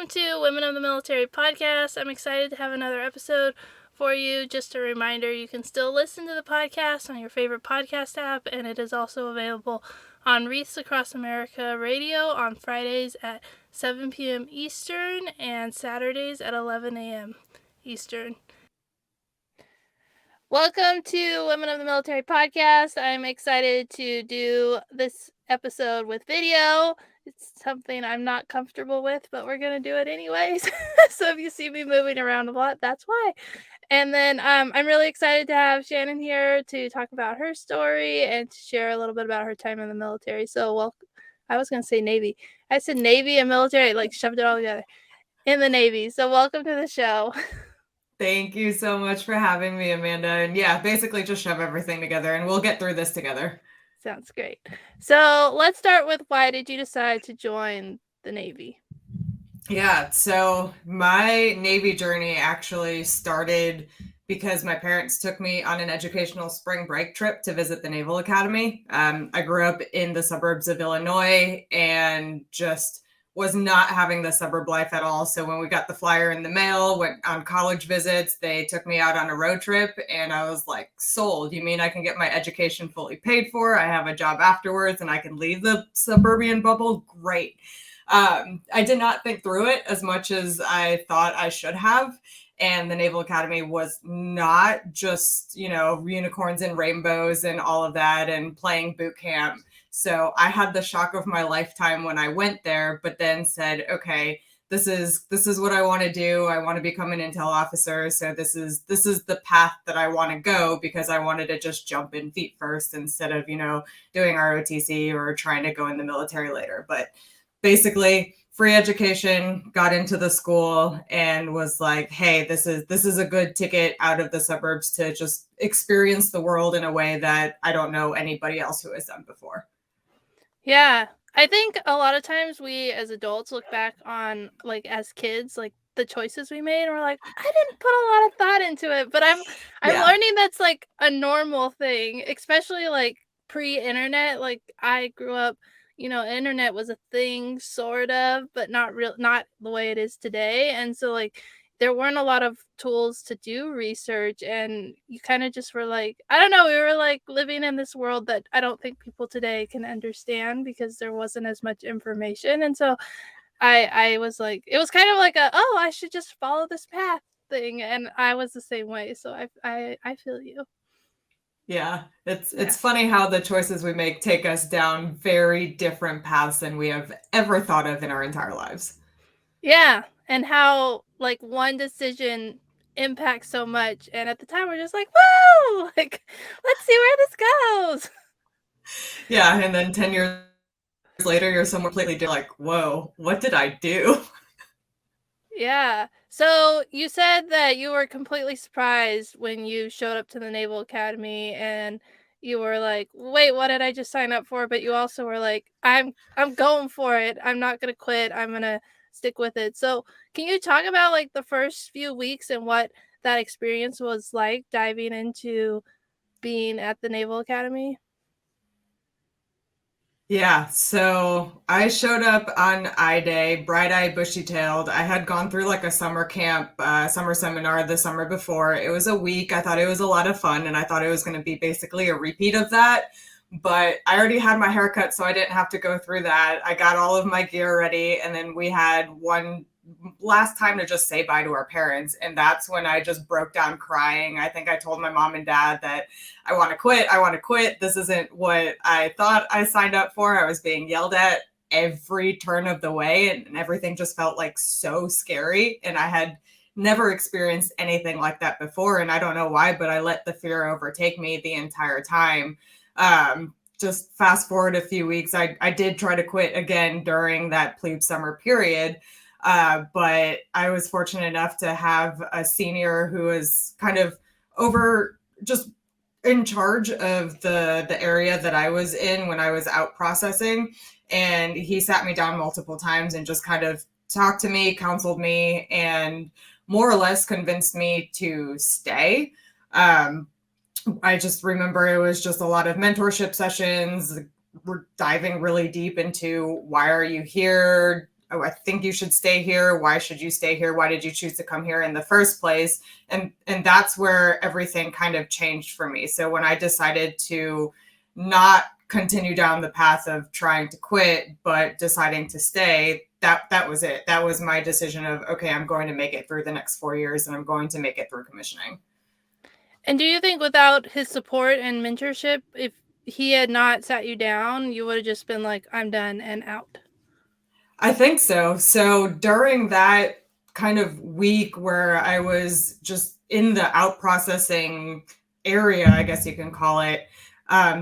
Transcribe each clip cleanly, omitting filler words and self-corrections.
Welcome to Women of the Military podcast. I'm excited to have another episode for you. Just a reminder, you can still listen to the podcast on your favorite podcast app, and it is also available on Wreaths Across America Radio on Fridays at 7 p.m. Eastern and Saturdays at 11 a.m. Eastern. Welcome to Women of the Military podcast. I'm excited to do this episode with video. It's something I'm not comfortable with, but we're going to do it anyways. So if you see me moving around a lot, that's why. And then I'm really excited to have Shannon here to talk about her story and to share a little bit about her time in the military. So, I was going to say Navy. I said Navy and military, like shoved it all together. In the Navy. So welcome to the show. Thank you so much for having me, Amanda. And yeah, basically just shove everything together and we'll get through this together. Sounds great. So let's start with, why did you decide to join the Navy? Yeah, so my Navy journey actually started because my parents took me on an educational spring break trip to visit the Naval Academy. I grew up in the suburbs of Illinois and just was not having the suburb life at all. So when we got the flyer in the mail, went on college visits, they took me out on a road trip and I was like, sold. You mean I can get my education fully paid for? I have a job afterwards and I can leave the suburban bubble? Great. I did not think through it as much as I thought I should have. And the Naval Academy was not just, unicorns and rainbows and all of that and playing boot camp. So I had the shock of my lifetime when I went there, but then said, okay, this is what I want to do. I want to become an intel officer. So this is the path that I want to go, because I wanted to just jump in feet first instead of, doing ROTC or trying to go in the military later. But basically free education, got into the school and was like, hey, this is a good ticket out of the suburbs to just experience the world in a way that I don't know anybody else who has done before. Yeah. I think a lot of times we as adults look back on, like, as kids, like, the choices we made, and we're like, I didn't put a lot of thought into it. But I'm learning that's like a normal thing, especially like pre-internet. Like, I grew up, internet was a thing, sort of, but not the way it is today. And so, like, there weren't a lot of tools to do research, and you kind of just were like, I don't know, we were like living in this world that I don't think people today can understand because there wasn't as much information. And so I was like, it was kind of like I should just follow this path thing, and I was the same way. So I feel you. Yeah, it's funny how the choices we make take us down very different paths than we have ever thought of in our entire lives. Yeah, and how, like, one decision impacts so much, and at the time we're just like, whoa, like, let's see where this goes. Yeah, and then 10 years later you're somewhere completely like, whoa, what did I do? Yeah. So you said that you were completely surprised when you showed up to the Naval Academy, and you were like, wait, what did I just sign up for? But you also were like, I'm going for it. I'm not going to quit. I'm going to stick with it. So can you talk about, like, the first few weeks and what that experience was like diving into being at the Naval Academy? Yeah, so I showed up on I-Day, bright-eyed, bushy-tailed. I had gone through like a summer camp, summer seminar the summer before. It was a week. I thought it was a lot of fun, and I thought it was going to be basically a repeat of that. But I already had my haircut, so I didn't have to go through that. I got all of my gear ready, and then we had one last time to just say bye to our parents. And that's when I just broke down crying. I think I told my mom and dad that I want to quit. I want to quit. This isn't what I thought I signed up for. I was being yelled at every turn of the way, and everything just felt like so scary. And I had never experienced anything like that before. And I don't know why, but I let the fear overtake me the entire time. Just fast forward a few weeks, I did try to quit again during that plebe summer period. But I was fortunate enough to have a senior who was kind of over, just in charge of the area that I was in when I was out processing. And he sat me down multiple times and just kind of talked to me, counseled me, and more or less convinced me to stay. I just remember it was just a lot of mentorship sessions. We're diving really deep into, why are you here? oh, I think you should stay here. Why should you stay here? Why did you choose to come here in the first place? And that's where everything kind of changed for me. So when I decided to not continue down the path of trying to quit, but deciding to stay, that was it. That was my decision of, okay, I'm going to make it through the next 4 years and I'm going to make it through commissioning. And do you think without his support and mentorship, if he had not sat you down, you would have just been like, I'm done and out? I think so. So during that kind of week where I was just in the out processing area, I guess you can call it,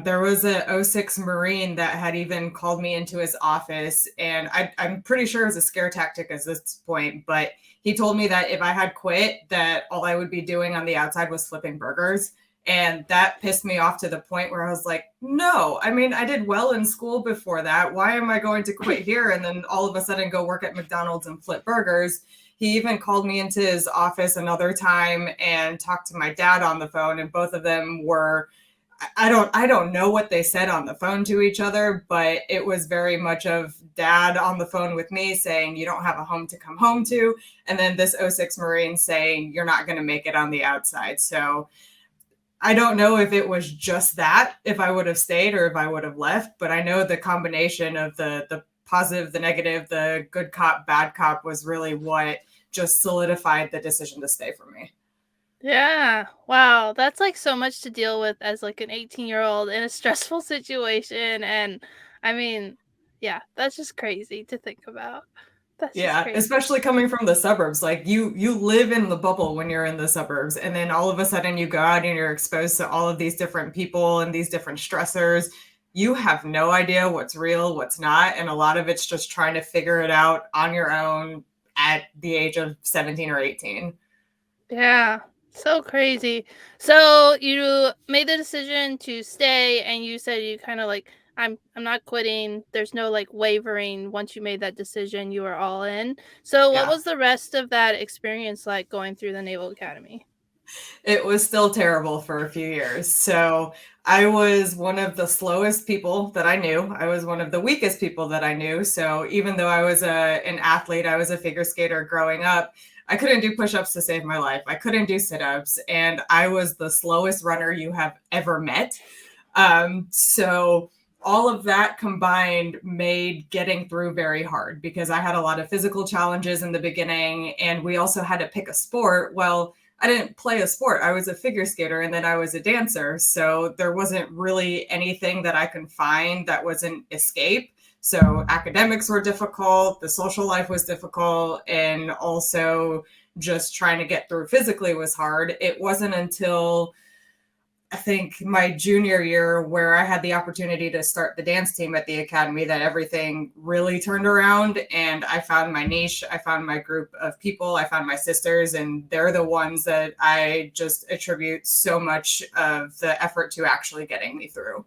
there was a '06 Marine that had even called me into his office. And I'm pretty sure it was a scare tactic at this point, but he told me that if I had quit, that all I would be doing on the outside was flipping burgers. And that pissed me off to the point where I was like, no, I mean, I did well in school before that. Why am I going to quit here and then all of a sudden go work at McDonald's and flip burgers? He even called me into his office another time and talked to my dad on the phone, and both of them were, I don't know what they said on the phone to each other, but it was very much of dad on the phone with me saying, you don't have a home to come home to. And then this '06 Marine saying, you're not going to make it on the outside. So I don't know if it was just that, if I would have stayed or if I would have left, but I know the combination of the positive, the negative, the good cop, bad cop was really what just solidified the decision to stay for me. Yeah. Wow. That's like so much to deal with as like an 18-year-old in a stressful situation. And I mean, yeah, that's just crazy to think about. That's just Yeah, crazy. especially coming from the suburbs. Like you live in the bubble when you're in the suburbs, and then all of a sudden you go out and you're exposed to all of these different people and these different stressors. You have no idea what's real, what's not, and a lot of it's just trying to figure it out on your own at the age of 17 or 18. Yeah. So crazy. So you made the decision to stay and you said you kind of like I'm not quitting. There's no like wavering once you made that decision, you were all in. So what Yeah. was the rest of that experience like going through the Naval Academy? It was still terrible for a few years. So I was one of the slowest people that I knew. I was one of the weakest people that I knew. So even though I was an athlete, I was a figure skater growing up. I couldn't do push-ups to save my life. I couldn't do sit-ups, and I was the slowest runner you have ever met. So all of that combined made getting through very hard because I had a lot of physical challenges in the beginning, and we also had to pick a sport. Well, I didn't play a sport. I was a figure skater and then I was a dancer. So there wasn't really anything that I could find that was an escape. So academics were difficult, the social life was difficult, and also just trying to get through physically was hard. It wasn't until I think my junior year where I had the opportunity to start the dance team at the academy that everything really turned around, and I found my niche. I found my group of people. I found my sisters, and they're the ones that I just attribute so much of the effort to actually getting me through.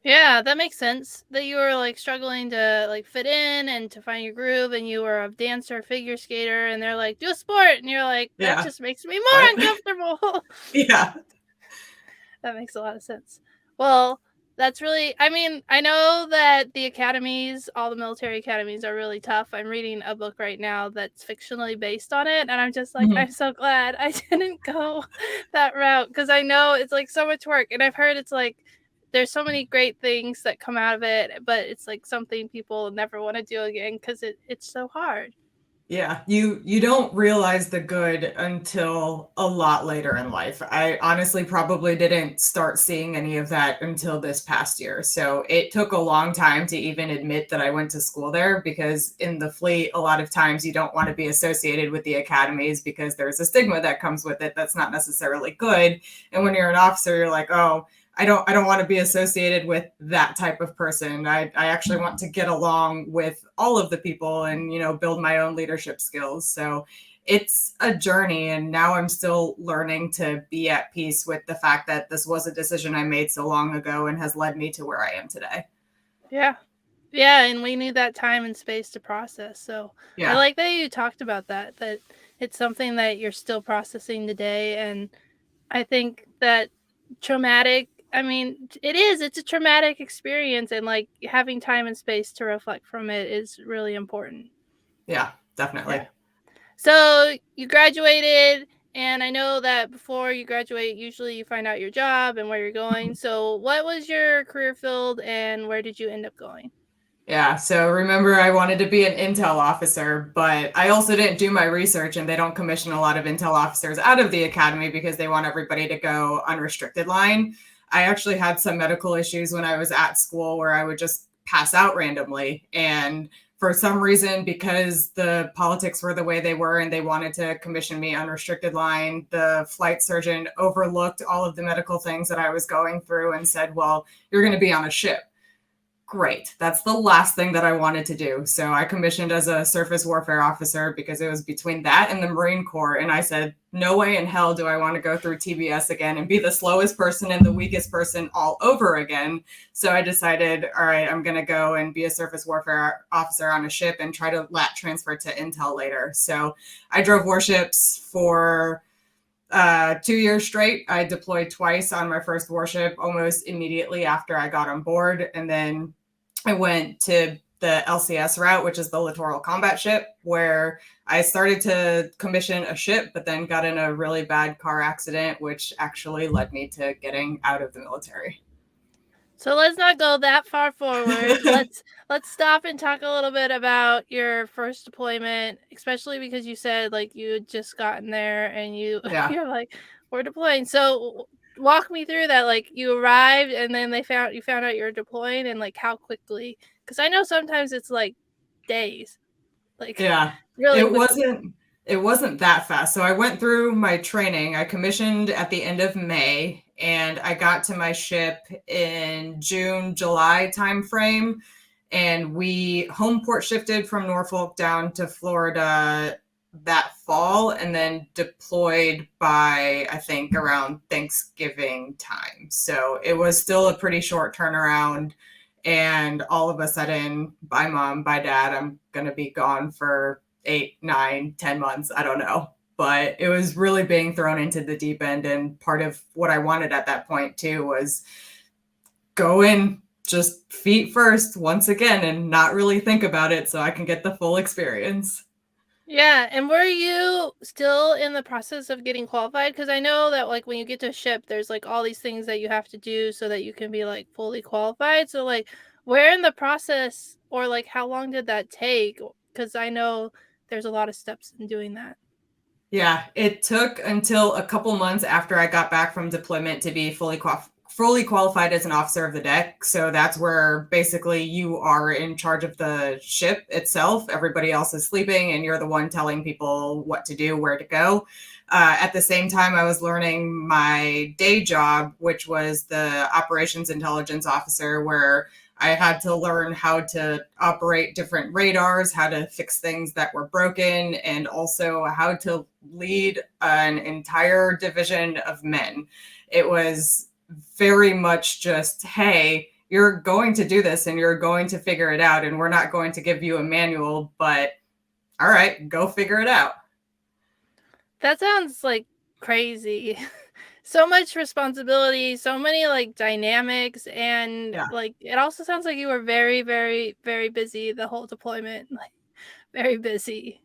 Yeah, that makes sense. That you were like struggling to like fit in and to find your groove, and you were a dancer, figure skater, and they're like, do a sport. And you're like, that Yeah. just makes me more What? uncomfortable. Yeah. That makes a lot of sense. Well, that's really, I mean, I know that the academies, all the military academies are really tough. I'm reading a book right now that's fictionally based on it. And I'm just like, Mhm. I'm so glad I didn't go that route because I know it's like so much work. And I've heard it's like, there's so many great things that come out of it, but it's like something people never want to do again because it's so hard. Yeah, you don't realize the good until a lot later in life. I honestly probably didn't start seeing any of that until this past year. So it took a long time to even admit that I went to school there because in the fleet, a lot of times you don't want to be associated with the academies because there's a stigma that comes with it that's not necessarily good. And when you're an officer, you're like, oh, I don't want to be associated with that type of person. I actually want to get along with all of the people and, build my own leadership skills. So it's a journey. And now I'm still learning to be at peace with the fact that this was a decision I made so long ago and has led me to where I am today. Yeah. Yeah, and we need that time and space to process. So I Yeah. like that you talked about that it's something that you're still processing today. And I think that traumatic I mean, it is. It's a traumatic experience, and like having time and space to reflect from it is really important. Yeah, Yeah. definitely. So you graduated, and I know that before you graduate, usually you find out your job and where you're going. So, what was your career field, and where did you end up going? Yeah, so remember I wanted to be an intel officer, but I also didn't do my research and they don't commission a lot of intel officers out of the academy because they want everybody to go unrestricted line. I actually had some medical issues when I was at school where I would just pass out randomly. And for some reason, because the politics were the way they were and they wanted to commission me unrestricted line, the flight surgeon overlooked all of the medical things that I was going through and said, well, you're going to be on a ship. Great. That's the last thing that I wanted to do. So I commissioned as a surface warfare officer because it was between that and the Marine Corps. And I said, no way in hell do I want to go through TBS again and be the slowest person and the weakest person all over again. So I decided, all right, I'm going to go and be a surface warfare officer on a ship and try to lat transfer to intel later. So I drove warships for 2 years straight. I deployed twice on my first warship almost immediately after I got on board. And then I went to the LCS route, which is the Littoral Combat Ship, where I started to commission a ship, but then got in a really bad car accident, which actually led me to getting out of the military. So let's not go that far forward. Let's stop and talk a little bit about your first deployment, especially because you said like you had just gotten there and you Yeah. you're like we're deploying. So walk me through that. Like you arrived and then you found out you're deploying and like how quickly? Because I know sometimes it's like days, like Yeah. really It quickly. wasn't it wasn't that fast. So I went through my training. I commissioned at the end of May and I got to my ship in June, July timeframe. And we home port shifted from Norfolk down to Florida that fall and then deployed by I think around Thanksgiving time. So it was still a pretty short turnaround. And all of a sudden, bye mom, bye dad, I'm gonna be gone for 8, 9, 10 months. I don't know. But it was really being thrown into the deep end. And part of what I wanted at that point too was go in just feet first once again and not really think about it so I can get the full experience. Yeah, and were you still in the process of getting qualified? Because I know that like when you get to ship, there's like all these things that you have to do so that you can be like fully qualified. So like where in the process or like how long did that take? Because I know there's a lot of steps in doing that. Yeah, it took until a couple months after I got back from deployment to be fully qualified as an officer of the deck. So that's where basically you are in charge of the ship itself. Everybody else is sleeping, and you're the one telling people what to do, where to go. At the same time, I was learning my day job, which was the operations intelligence officer, where I had to learn how to operate different radars, how to fix things that were broken, and also how to lead an entire division of men. It was very much just, hey, you're going to do this and you're going to figure it out, and we're not going to give you a manual, but all right, go figure it out. That sounds like crazy. So much responsibility, so many like dynamics, and Yeah. like it also sounds like you were very, very, very busy the whole deployment. Like very busy.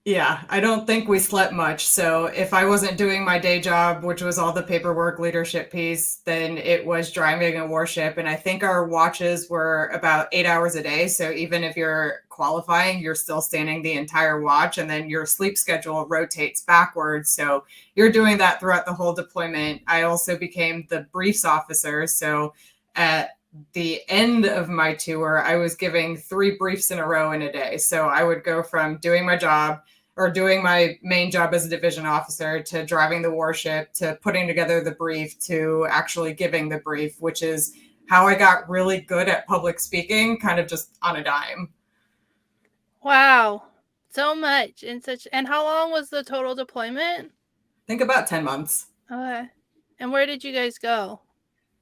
Yeah, I don't think we slept much. So if I wasn't doing my day job, which was all the paperwork leadership piece, then it was driving a warship. And I think our watches were about 8 hours a day. So even if you're qualifying, you're still standing the entire watch. And then your sleep schedule rotates backwards. So you're doing that throughout the whole deployment. I also became the briefs officer. So at the end of my tour, I was giving 3 briefs in a row in a day. So I would go from doing my job or doing my main job as a division officer to driving the warship to putting together the brief to actually giving the brief, which is how I got really good at public speaking, kind of just on a dime. Wow. So much and such. And how long was the total deployment? Think about 10 months. Okay. And where did you guys go?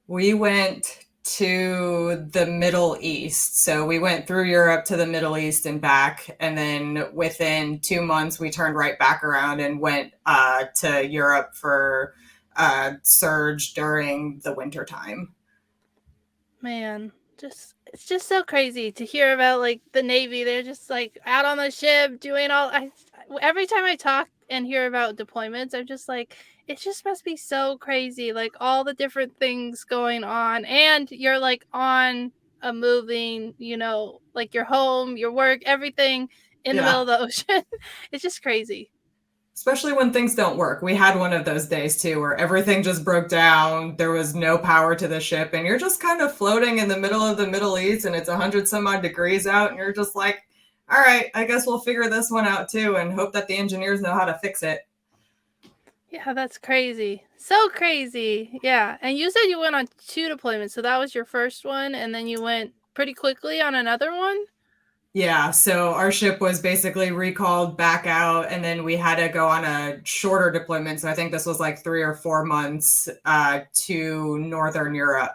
We went to the Middle East. So we went through Europe to the Middle East and back. And then within 2 months, we turned right back around and went to Europe for surge during the winter time. Man, it's just so crazy to hear about like the Navy. They're just like out on the ship doing all. Every time I talk and hear about deployments, I'm just like, it just must be so crazy. Like all the different things going on, and you're like on a moving, like your home, your work, everything in the middle Yeah. of the ocean. It's just crazy. Especially when things don't work. We had one of those days too where everything just broke down. There was no power to the ship, and you're just kind of floating in the middle of the Middle East, and it's 100 some odd degrees out, and you're just like, all right, I guess we'll figure this one out too and hope that the engineers know how to fix it. Yeah, that's crazy. So crazy. Yeah. And you said you went on 2 deployments. So that was your first one, and then you went pretty quickly on another one? Yeah, so our ship was basically recalled back out, and then we had to go on a shorter deployment. So I think this was like 3 or 4 months to Northern Europe.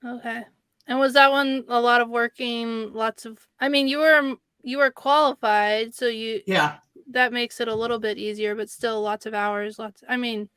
Okay. And was that one a lot of working, lots of I mean, you were qualified, so Yeah. that makes it a little bit easier, but still lots of hours, I mean,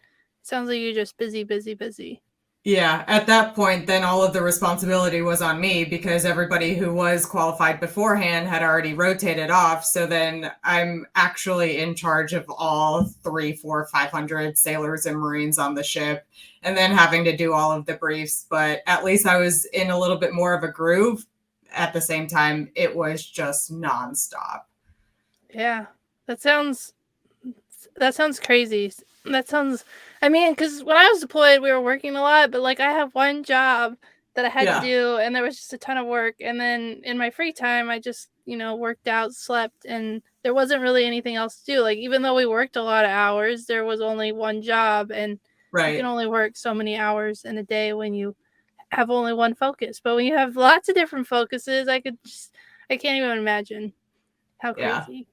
sounds like you're just busy, busy, busy. Yeah, at that point, then all of the responsibility was on me because everybody who was qualified beforehand had already rotated off. So then I'm actually in charge of all 3, 4, 500 sailors and Marines on the ship, and then having to do all of the briefs. But at least I was in a little bit more of a groove. At the same time, it was just nonstop. Yeah. That sounds that sounds crazy. That sounds I mean, because when I was deployed, we were working a lot, but like I have one job that I had to Yeah, do, and there was just a ton of work. And then in my free time, I just, worked out, slept, and there wasn't really anything else to do. Like, even though we worked a lot of hours, there was only one job, and you can right. only work so many hours in a day when you have only one focus. But when you have lots of different focuses, I can't even imagine how Yeah. crazy.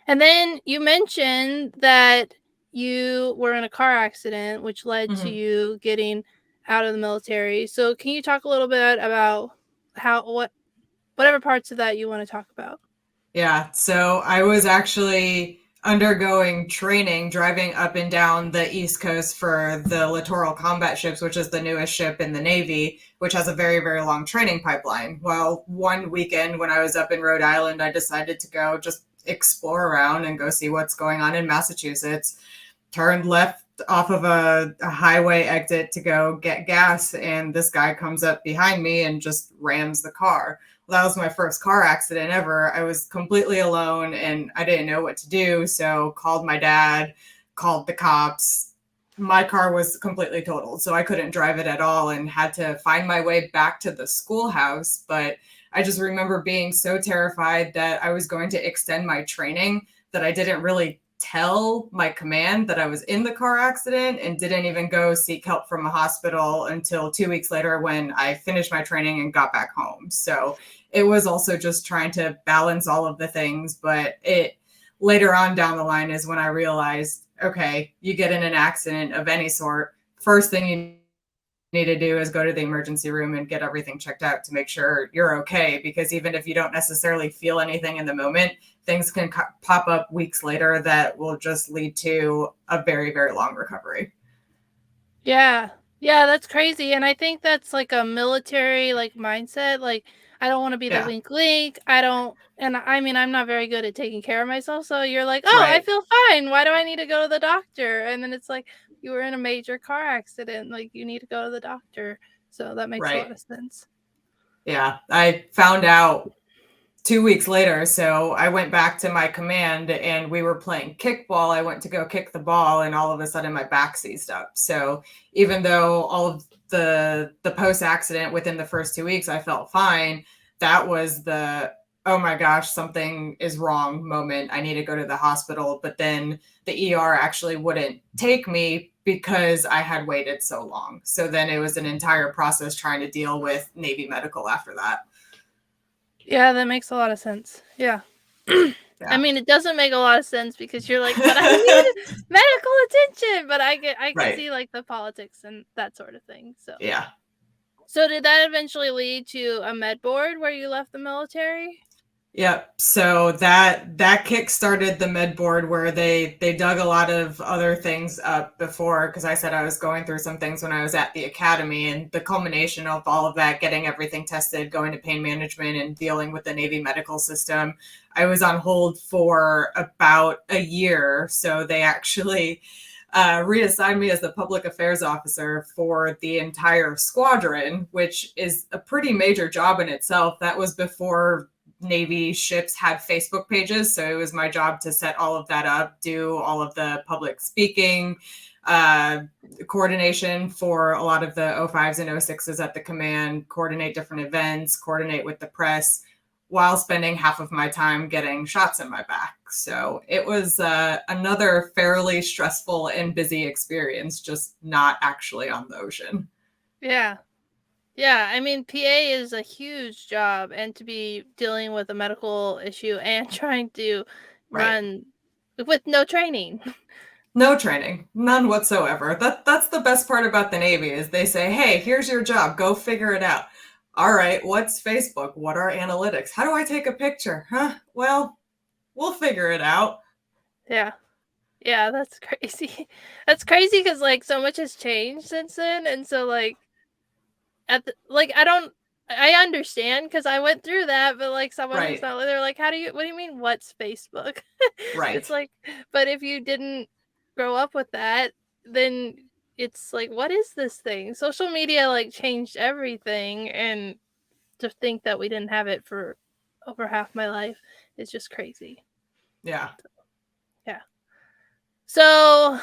And then you mentioned that you were in a car accident, which led to Mhm. you getting out of the military. So can you talk a little bit about whatever parts of that you want to talk about? Yeah, so I was actually undergoing training driving up and down the East Coast for the Littoral Combat Ships, which is the newest ship in the Navy, which has a very, very long training pipeline. Well, one weekend when I was up in Rhode Island, I decided to go just explore around and go see what's going on in Massachusetts. Turned left off of a highway exit to go get gas, and this guy comes up behind me and just rams the car. Well, that was my first car accident ever. I was completely alone and I didn't know what to do. So called my dad, called the cops. My car was completely totaled, so I couldn't drive it at all and had to find my way back to the schoolhouse. But I just remember being so terrified that I was going to extend my training that I didn't really tell my command that I was in the car accident and didn't even go seek help from a hospital until 2 weeks later when I finished my training and got back home. So it was also just trying to balance all of the things. But it later on down the line is when I realized, okay, you get in an accident of any sort, first thing you need to do is go to the emergency room and get everything checked out to make sure you're okay. Because even if you don't necessarily feel anything in the moment, things can pop up weeks later that will just lead to a very, very long recovery. Yeah. Yeah, that's crazy. And I think that's like a military like mindset. Like, I don't want to be the Yeah, weak link. I don't and I mean I'm not very good at taking care of myself. So you're like, oh, I right, feel fine. Why do I need to go to the doctor? And then it's like you were in a major car accident. Like you need to go to the doctor. So that makes a right. lot of sense. Yeah, I found out 2 weeks later. So I went back to my command and we were playing kickball. I went to go kick the ball and all of a sudden my back seized up. So even though all of the post accident within the first 2 weeks I felt fine, that was the oh my gosh, something is wrong moment. I need to go to the hospital. But then the ER actually wouldn't take me because I had waited so long. So then it was an entire process trying to deal with Navy medical after that. Yeah, that makes a lot of sense. Yeah. I Yeah. mean, it doesn't make a lot of sense because you're like, but I need medical attention. But I can Right. see like the politics and that sort of thing. Yeah. So did that eventually lead to a med board where you left the military? Yep. So that kick started the med board where they dug a lot of other things up before, because I said I was going through some things when I was at the academy, and the culmination of all of that, getting everything tested, going to pain management and dealing with the Navy medical system. I was on hold for about a year. So they actually reassigned me as the public affairs officer for the entire squadron, which is a pretty major job in itself. That was before Navy ships had Facebook pages. So it was my job to set all of that up, do all of the public speaking, uh, coordination for a lot of the O5s and O6s at the command, coordinate different events, coordinate with the press, while spending half of my time getting shots in my back. So it was another fairly stressful and busy experience, just not actually on the ocean. Yeah. Yeah, I mean, PA is a huge job, and to be dealing with a medical issue and trying to Right. run with no training. No training, none whatsoever. That's the best part about the Navy is they say, "Hey, here's your job. Go figure it out." All right, what's Facebook? What are analytics? How do I take a picture? Huh? Well, we'll figure it out. Yeah. Yeah, that's crazy. That's crazy because like so much has changed since then, and so like I understand because I went through that, but like someone who's Right. not, they're like, what do you mean what's Facebook? It's Right. like, but if you didn't grow up with that, then it's like, what is this thing? Social media like changed everything, and to think that we didn't have it for over half my life is just crazy. Yeah. Yeah. So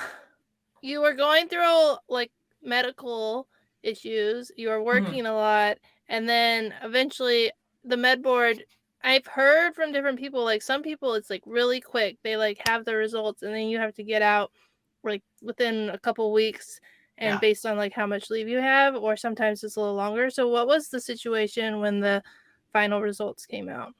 you were going through like medical issues, you were Mhm. working a lot, and then eventually the med board, I've heard from different people, like some people it's like really quick. They like have the results and then you have to get out like within a couple weeks, and Yeah. based on like how much leave you have, or sometimes it's a little longer. So what was the situation when the final results came out?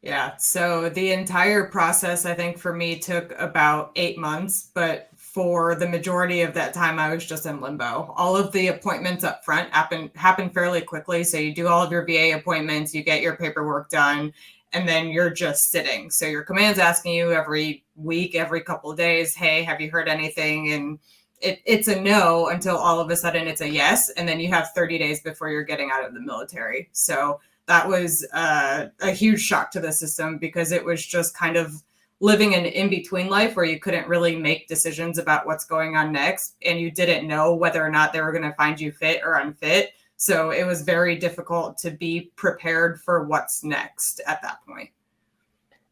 Yeah. So the entire process, I think, for me took about 8 months, but for the majority of that time, I was just in limbo. All of the appointments up front happen fairly quickly. So you do all of your VA appointments, you get your paperwork done, and then you're just sitting. So your command's asking you every week, every couple of days, "Hey, have you heard anything?" And it's a no until all of a sudden it's a yes, and then you have 30 days before you're getting out of the military. So that was a huge shock to the system because it was just kind of living an in-between life where you couldn't really make decisions about what's going on next, and you didn't know whether or not they were going to find you fit or unfit. So it was very difficult to be prepared for what's next at that point.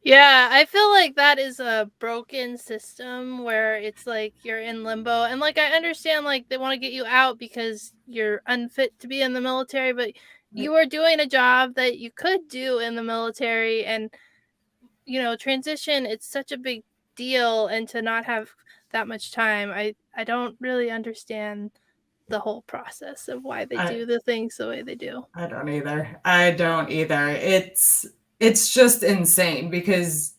Yeah, I feel like that is a broken system where it's like you're in limbo. And like I understand like they want to get you out because you're unfit to be in the military, but you Right. are doing a job that you could do in the military, and transition, it's such a big deal, and to not have that much time, I don't really understand the whole process of why they I, do the things the way they do. I don't either. I don't either. It's just insane because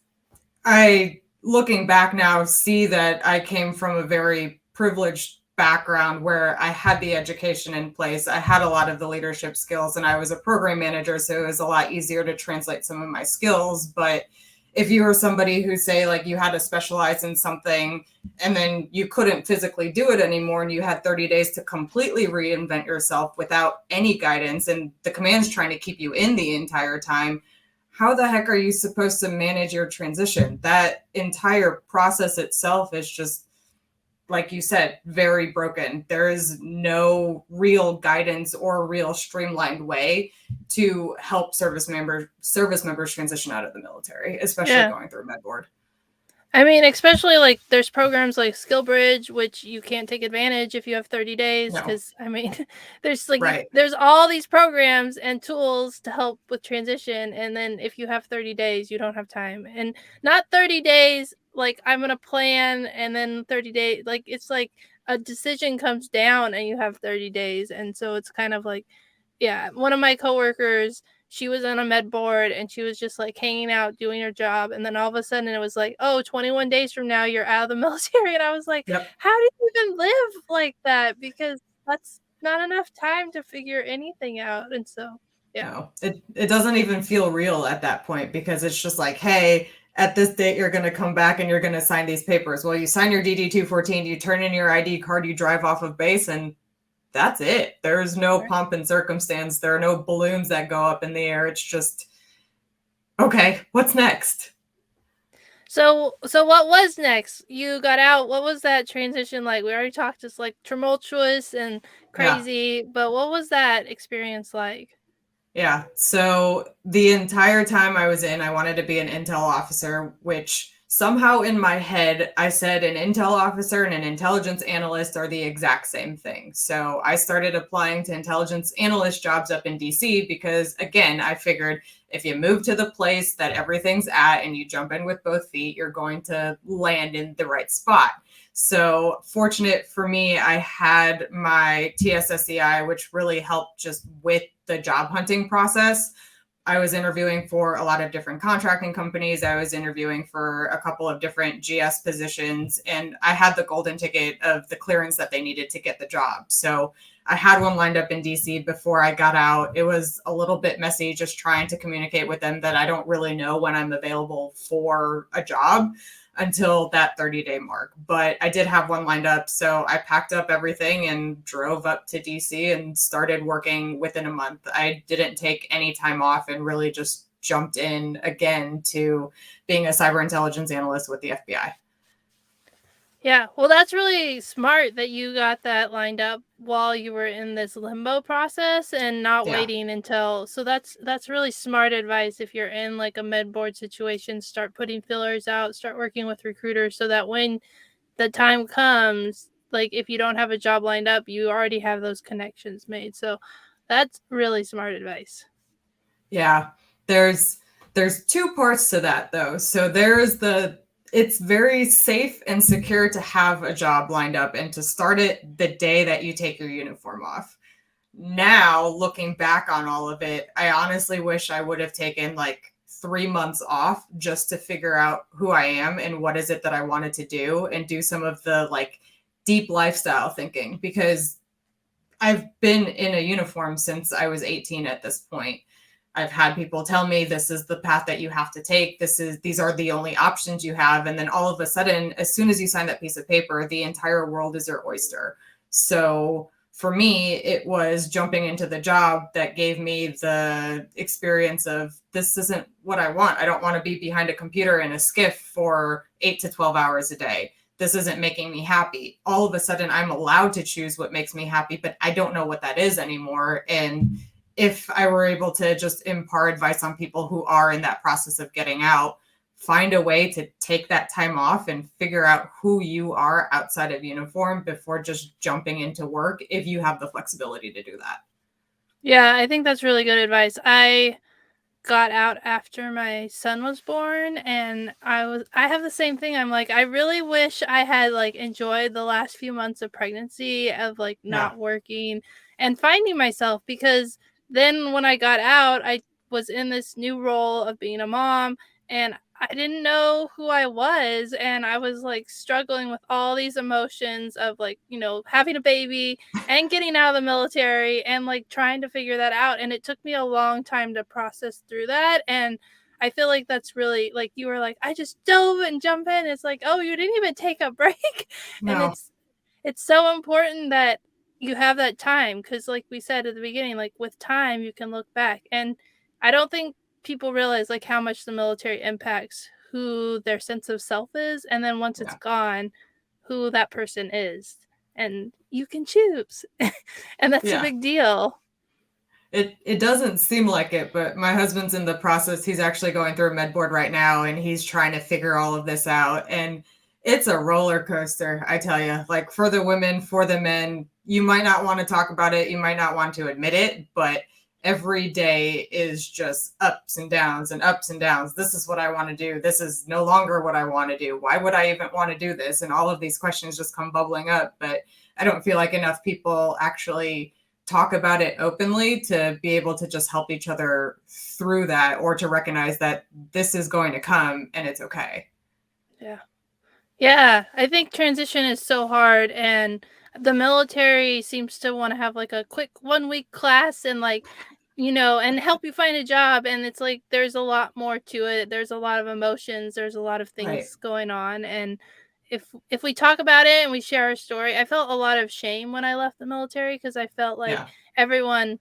I, looking back now, see that I came from a very privileged background where I had the education in place. I had a lot of the leadership skills and I was a program manager. So it was a lot easier to translate some of my skills. But if you were somebody who, say, like you had to specialize in something and then you couldn't physically do it anymore and you had 30 days to completely reinvent yourself without any guidance, and the command's trying to keep you in the entire time, how the heck are you supposed to manage your transition? That entire process itself is just, like you said, very broken. There is no real guidance or real streamlined way to help service members transition out of the military, especially Yeah. going through med board. I mean, especially like there's programs like SkillBridge, which you can't take advantage if you have 30 days. No. Because I mean, there's like Right. there's all these programs and tools to help with transition, and then if you have 30 days, you don't have time, and not 30 days. Like I'm gonna plan, and then 30 days. Like it's like a decision comes down, and you have 30 days, and so it's kind of like, yeah. One of my coworkers, she was on a med board and she was just like hanging out doing her job, and then all of a sudden it was like, oh, 21 days from now you're out of the military, and I was like, Yep. how do you even live like that? Because that's not enough time to figure anything out. And so Yeah. No, it doesn't even feel real at that point because it's just like, hey, at this date you're going to come back and you're going to sign these papers. Well, you sign your DD 214, you turn in your ID card, you drive off of base, and that's it. There's no Right. pomp and circumstance. There are no balloons that go up in the air. It's just, okay, what's next? So what was next? You got out. What was that transition like? We already talked, it's like tumultuous and Yeah. crazy, but what was that experience like? Yeah. So the entire time I was in, I wanted to be an intel officer, which somehow in my head, I said an intel officer and an intelligence analyst are the exact same thing. So I started applying to intelligence analyst jobs up in DC because, again, I figured if you move to the place that everything's at and you jump in with both feet, you're going to land in the right spot. So, fortunate for me, I had my TSSCI, which really helped just with the job hunting process. I was interviewing for a lot of different contracting companies. I was interviewing for a couple of different GS positions, and I had the golden ticket of the clearance that they needed to get the job. So, I had one lined up in DC before I got out. It was a little bit messy just trying to communicate with them that I don't really know when I'm available for a job until that 30-day mark. But I did have one lined up. So I packed up everything and drove up to DC and started working within a month. I didn't take any time off and really just jumped in again to being a cyber intelligence analyst with the FBI. Yeah, well, that's really smart that you got that lined up while you were in this limbo process and not Yeah. waiting until, so that's really smart advice. If you're in like a med board situation, start putting fillers out, start working with recruiters so that when the time comes, like if you don't have a job lined up, you already have those connections made. So that's really smart advice. Yeah. There's two parts to that though. So there's the it's very safe and secure to have a job lined up and to start it the day that you take your uniform off. Now, looking back on all of it, I honestly wish I would have taken like 3 months off just to figure out who I am and what is it that I wanted to do and do some of the like deep lifestyle thinking because I've been in a uniform since I was 18 at this point. I've had people tell me this is the path that you have to take. These are the only options you have. And then all of a sudden, as soon as you sign that piece of paper, the entire world is your oyster. So for me, it was jumping into the job that gave me the experience of this isn't what I want. I don't want to be behind a computer in a skiff for 8 to 12 hours a day. This isn't making me happy. All of a sudden, I'm allowed to choose what makes me happy, but I don't know what that is anymore. And if I were able to just impart advice on people who are in that process of getting out, find a way to take that time off and figure out who you are outside of uniform before just jumping into work if you have the flexibility to do that. Yeah, I think that's really good advice. I got out after my son was born, and I have the same thing. I'm like, I really wish I had like enjoyed the last few months of pregnancy of like Yeah. not working and finding myself, because then when I got out, I was in this new role of being a mom, and I didn't know who I was, and I was like struggling with all these emotions of like, having a baby and getting out of the military and like trying to figure that out. And it took me a long time to process through that. And I feel like that's really, like you were like, I just dove and jump in. It's like, oh, you didn't even take a break. And No. it's so important that you have that time, because like we said at the beginning, like with time you can look back. And I don't think people realize like how much the military impacts who their sense of self is, and then once it's Yeah. gone, who that person is, and you can choose. And that's a Yeah. big deal. It doesn't seem like it, but my husband's in the process. He's actually going through a med board right now and he's trying to figure all of this out. And it's a roller coaster, I tell you. Like for the women, for the men, you might not want to talk about it, you might not want to admit it, but every day is just ups and downs and ups and downs. This is what I want to do. This is no longer what I want to do. Why would I even want to do this? And all of these questions just come bubbling up, but I don't feel like enough people actually talk about it openly to be able to just help each other through that or to recognize that this is going to come and it's okay. Yeah. Yeah, I think transition is so hard, and the military seems to want to have like a quick 1 week class, and like and help you find a job, and it's like there's a lot more to it. There's a lot of emotions, there's a lot of Right. things going on, and if we talk about it and we share our story. I felt a lot of shame when I left the military because I felt like Yeah. everyone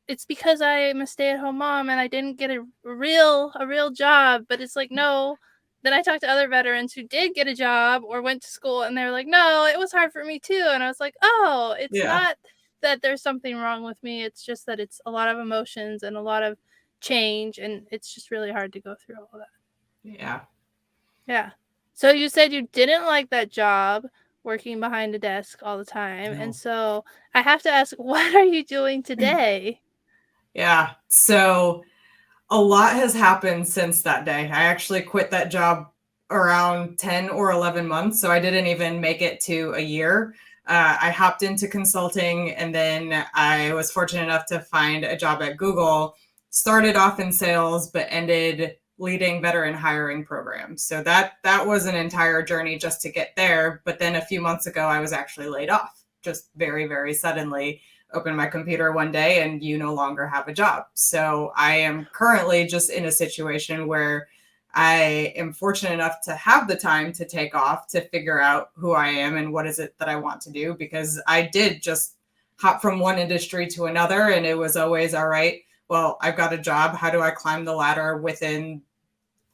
it's because I'm a stay-at-home mom and I didn't get a real job, but it's like, no. Then I talked to other veterans who did get a job or went to school, and they're like, "No, it was hard for me too." And I was like, "Oh, it's Yeah. not that there's something wrong with me. It's just that it's a lot of emotions and a lot of change, and it's just really hard to go through all of that." Yeah. Yeah. So you said you didn't like that job working behind a desk all the time, and No. so I have to ask, what are you doing today? Yeah. So a lot has happened since that day. I actually quit that job around 10 or 11 months, so I didn't even make it to a year. I hopped into consulting and then I was fortunate enough to find a job at Google. Started off in sales, but ended leading veteran hiring programs. So that was an entire journey just to get there. But then a few months ago, I was actually laid off, just very, very suddenly. Open my computer one day and you no longer have a job. So I am currently just in a situation where I am fortunate enough to have the time to take off to figure out who I am and what is it that I want to do, because I did just hop from one industry to another and it was always all right. Well, I've got a job. How do I climb the ladder within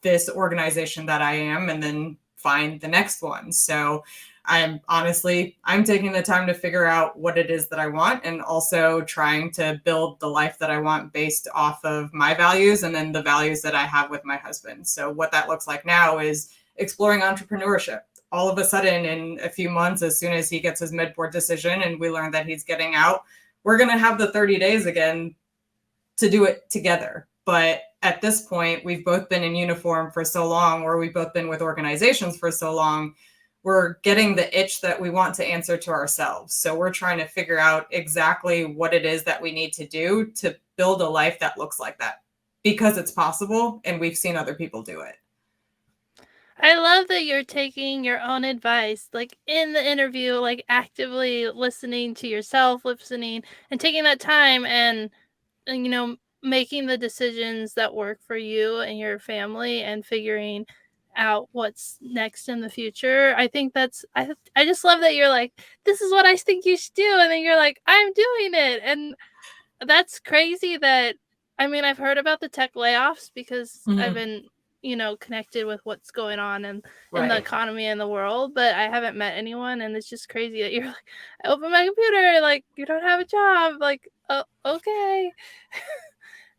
this organization that I am and then find the next one? So I'm taking the time to figure out what it is that I want and also trying to build the life that I want based off of my values and then the values that I have with my husband. So what that looks like now is exploring entrepreneurship. All of a sudden, in a few months, as soon as he gets his mid-board decision and we learn that he's getting out, we're going to have the 30 days again to do it together. But at this point, we've both been in uniform for so long, or we've both been with organizations for so long, we're getting the itch that we want to answer to ourselves. So we're trying to figure out exactly what it is that we need to do to build a life that looks like that, because it's possible and we've seen other people do it. I love that you're taking your own advice, like in the interview, like actively listening to yourself, listening and taking that time and making the decisions that work for you and your family and figuring out what's next in the future. I think I just love that you're like, this is what I think you should do. And then you're like, I'm doing it. And that's crazy that I mean, I've heard about the tech layoffs because I've Mhm. been, connected with what's going on in the Right. economy and the world, but I haven't met anyone, and it's just crazy that you're like, I open my computer, like, you don't have a job, like, oh, okay.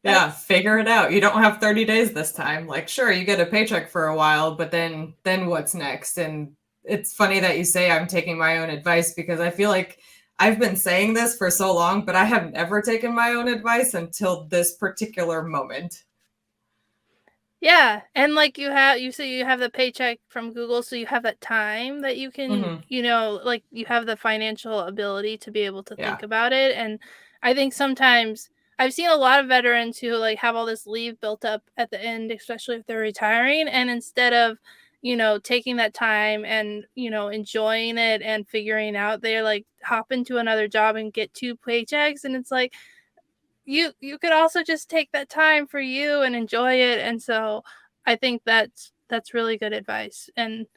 Yeah, That's figure it out. You don't have 30 days this time. Like, sure, you get a paycheck for a while, but then what's next? And it's funny that you say I'm taking my own advice, because I feel like I've been saying this for so long, but I have never taken my own advice until this particular moment. Yeah, and, like, you say you have the paycheck from Google, so you have that time that you can, Hmm. like, you have the financial ability to be able to Yeah. think about it, and I think sometimes I've seen a lot of veterans who, like, have all this leave built up at the end, especially if they're retiring, and instead of, taking that time and, enjoying it and figuring out, they, like, hop into another job and get 2 paychecks, and it's like, you could also just take that time for you and enjoy it, and so I think that's really good advice, and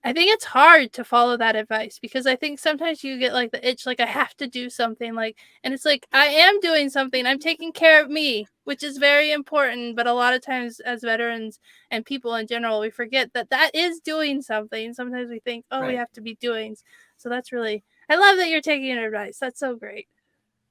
I think it's hard to follow that advice because I think sometimes you get, like, the itch, like, I have to do something, like and it's like, I am doing something, I'm taking care of me, which is very important, but a lot of times as veterans and people in general, we forget that that is doing something. Sometimes we think, "Oh, we Right. have to be doing." So that's really I love that you're taking advice, that's so great.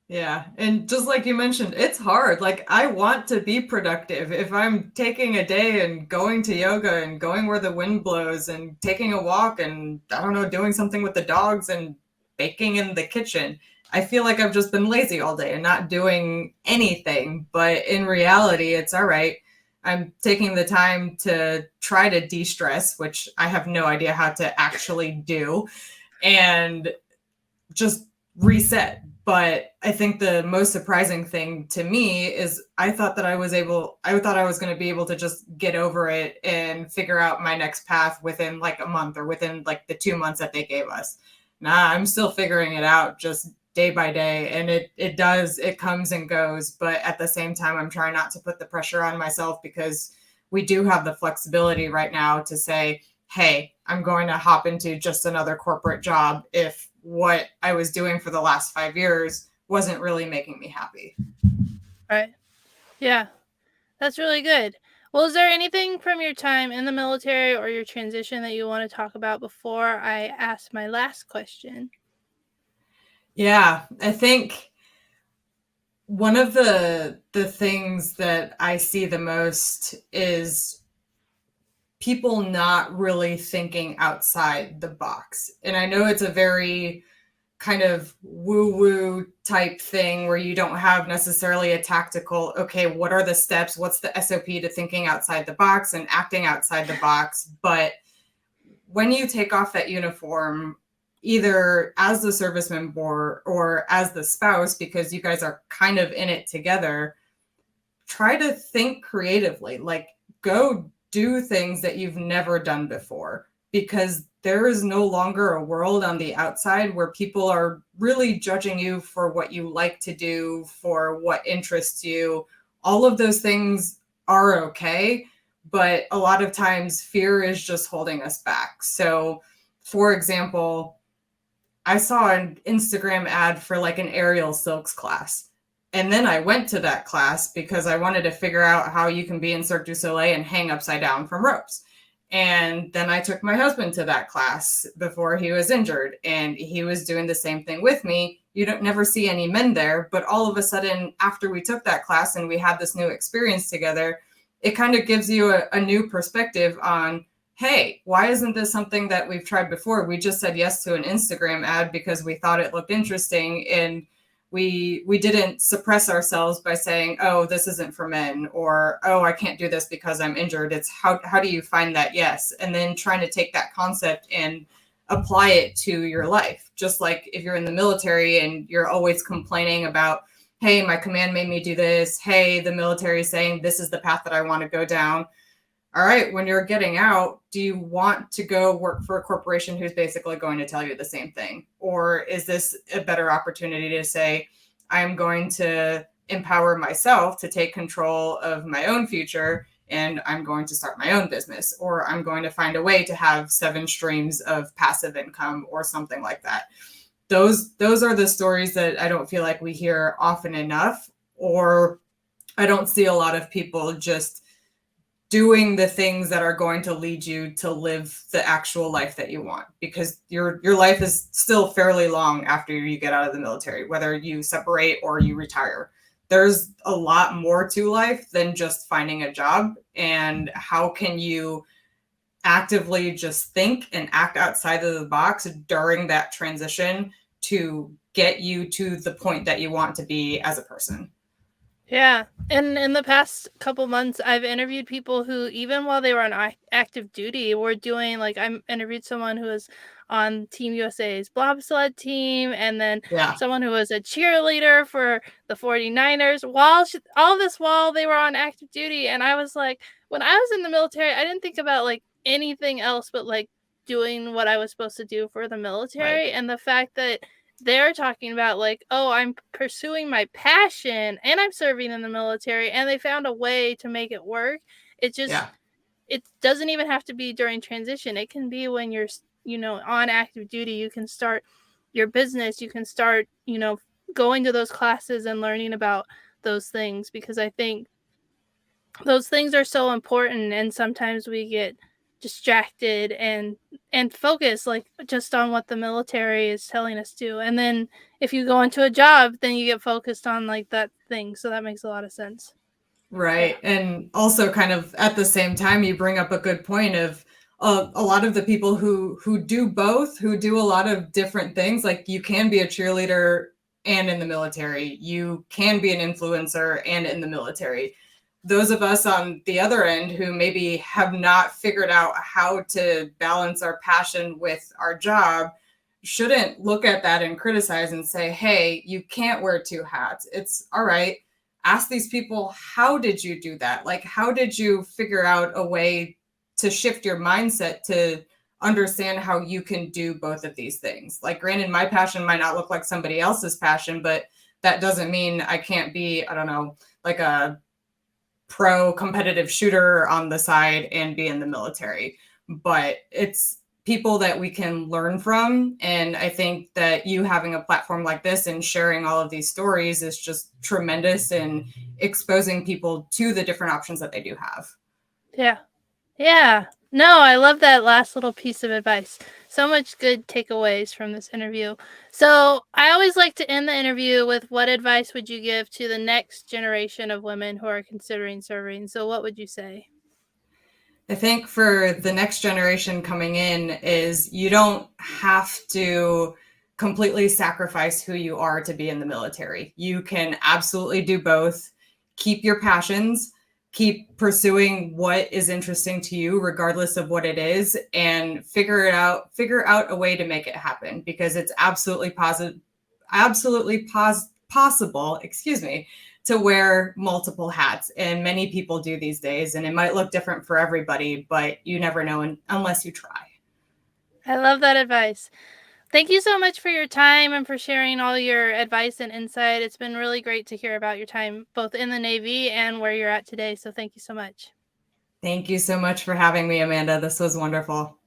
Yeah, and just like you mentioned, it's hard. Like, I want to be productive. If I'm taking a day and going to yoga and going where the wind blows and taking a walk and, I don't know, doing something with the dogs and baking in the kitchen, I feel like I've just been lazy all day and not doing anything. But in reality, it's all right. I'm taking the time to try to de-stress, which I have no idea how to actually do, and just reset. But I think the most surprising thing to me is I thought I was going to be able to just get over it and figure out my next path within like a month or within like the 2 months that they gave us. Nah, I'm still figuring it out, just day by day, and it comes and goes. But at the same time, I'm trying not to put the pressure on myself, because we do have the flexibility right now to say, hey, I'm going to hop into just another corporate job if what I was doing for the last 5 years wasn't really making me happy. Right. Yeah. That's really good. Well, is there anything from your time in the military or your transition that you want to talk about before I ask my last question? Yeah, I think one of the things that I see the most is people not really thinking outside the box. And I know it's a very kind of woo-woo type thing where you don't have necessarily a tactical, okay, what are the steps? What's the SOP to thinking outside the box and acting outside the box? But when you take off that uniform, either as the service member or as the spouse, because you guys are kind of in it together, try to think creatively. Like, go do things that you've never done before, because there is no longer a world on the outside where people are really judging you for what you like to do, for what interests you. All of those things are okay, but a lot of times fear is just holding us back. So, for example, I saw an Instagram ad for like an aerial silks class. And then I went to that class because I wanted to figure out how you can be in Cirque du Soleil and hang upside down from ropes. And then I took my husband to that class before he was injured, and he was doing the same thing with me. You don't never see any men there, but all of a sudden, after we took that class and we had this new experience together, it kind of gives you a new perspective on, hey, why isn't this something that we've tried before? We just said yes to an Instagram ad because we thought it looked interesting, and we didn't suppress ourselves by saying, oh, this isn't for men, or oh, I can't do this because I'm injured. It's how do you find that yes, and then trying to take that concept and apply it to your life. Just like if you're in the military and you're always complaining about, hey, my command made me do this, hey, the military is saying this is the path that I want to go down. All right, when you're getting out, do you want to go work for a corporation who's basically going to tell you the same thing? Or is this a better opportunity to say, I'm going to empower myself to take control of my own future, and I'm going to start my own business, or I'm going to find a way to have 7 streams of passive income or something like that. Those are the stories that I don't feel like we hear often enough, or I don't see a lot of people just doing the things that are going to lead you to live the actual life that you want, because your life is still fairly long after you get out of the military, whether you separate or you retire. There's a lot more to life than just finding a job. And how can you actively just think and act outside of the box during that transition to get you to the point that you want to be as a person? Yeah. And in the past couple months, I've interviewed people who, even while they were on active duty, were doing, like, I interviewed someone who was on Team USA's bobsled team, and then Yeah. someone who was a cheerleader for the 49ers, all this while they were on active duty. And I was like, when I was in the military, I didn't think about like anything else but like doing what I was supposed to do for the Right. military. And the fact that they're talking about like, oh, I'm pursuing my passion and I'm serving in the military, and they found a way to make it work. It just Yeah. it doesn't even have to be during transition. It can be when you're, on active duty. You can start your business, you can start, going to those classes and learning about those things, because I think those things are so important, and sometimes we get distracted and focus like just on what the military is telling us to, and then if you go into a job, then you get focused on like that thing. So that makes a lot of sense. Yeah. Right. And also, kind of at the same time, you bring up a good point of a lot of the people who do both, who do a lot of different things. Like, you can be a cheerleader and in the military, you can be an influencer and in the military. Those of us on the other end who maybe have not figured out how to balance our passion with our job shouldn't look at that and criticize and say, hey, you can't wear 2 hats. It's all right. Ask these people, how did you do that? Like, how did you figure out a way to shift your mindset to understand how you can do both of these things. Like, granted, my passion might not look like somebody else's passion, but that doesn't mean I can't be, I don't know, like a pro competitive shooter on the side and be in the military. But it's people that we can learn from. And I think that you having a platform like this and sharing all of these stories is just tremendous in exposing people to the different options that they do have. Yeah. Yeah. No, I love that last little piece of advice. So much good takeaways from this interview. So, I always like to end the interview with what advice would you give to the next generation of women who are considering serving? So, what would you say? I think for the next generation coming in is you don't have to completely sacrifice who you are to be in the military. You can absolutely do both. Keep your passions, keep pursuing what is interesting to you regardless of what it is, and figure out a way to make it happen, because it's possible, excuse me, to wear multiple hats. And many people do these days. And it might look different for everybody, but you never know unless you try. I love that advice. Thank you so much for your time and for sharing all your advice and insight. It's been really great to hear about your time both in the Navy and where you're at today. So, thank you so much. Thank you so much for having me, Amanda. This was wonderful.